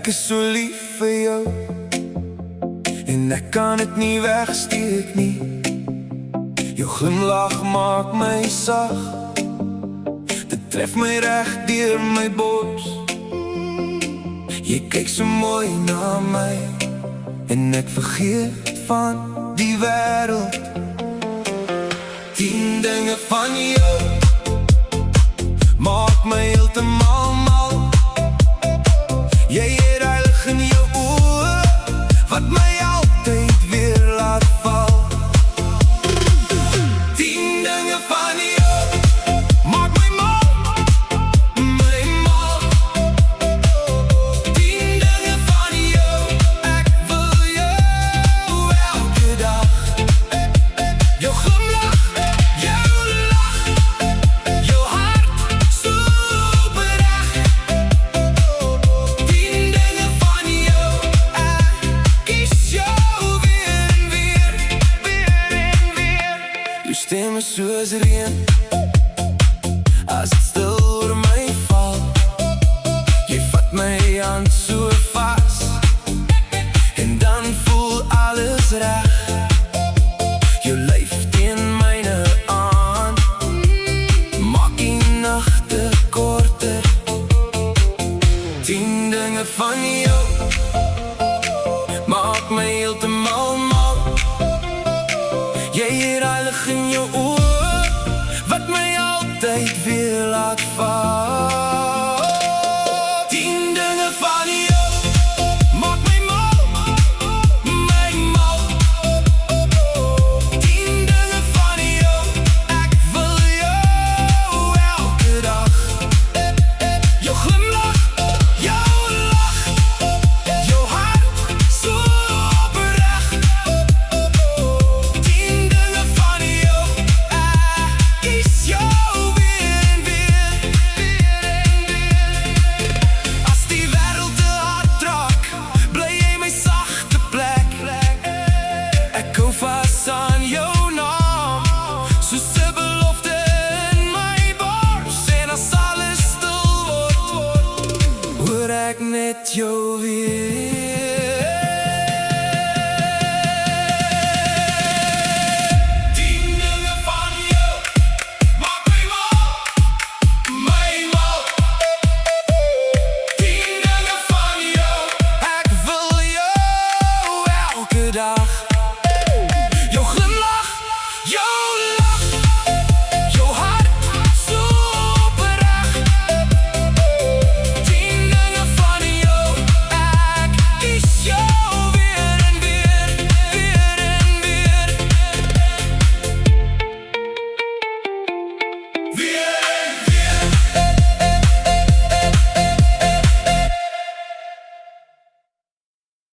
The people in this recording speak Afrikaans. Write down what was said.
Ek is so lief vir jou en ek kan dit nie wegsteek nie. Jou glimlach maak my sag, dit tref my reg deur my bors. Jy kyk so mooi na my en ek vergeet van die wêreld. 10 dinge van jou maak my heeltemal mal. Jy het heilig in jou oë wat my altyd weer laat val. 10 dinge van jou maak my mal, my mal. 10 dinge van jou, ek wil jou elke dag. Jou glimlach, jou lach, jou hart so opreg. 10 dinge van jou, ek kies jou weer en weer, weer en weer. Jou stem is soos reën, as dit stil oor my val. Jy vat my hand so vas, en dan voel alles reg. Jou lyf teen myne aan, maak die nagte korter. 10 dinge van jou maak my heeltemal mal. Jy het heilig in jou oë wat my altyd weer laat val. 10 dinge van jou maak my mal, my mal. 10 dinge van jou, ek wil jou elke dag. Jou glimlach, jou lach, jou hart so opreg. 10 dinge van jou, ek kies jou weer en weer, weer en weer. As die wêreld te hard raak, bly jy my sagte plek. Ek hou vas aan jou naam, soos 'n belofte in my bors. En as alles stil word, hoor ek net jou weer.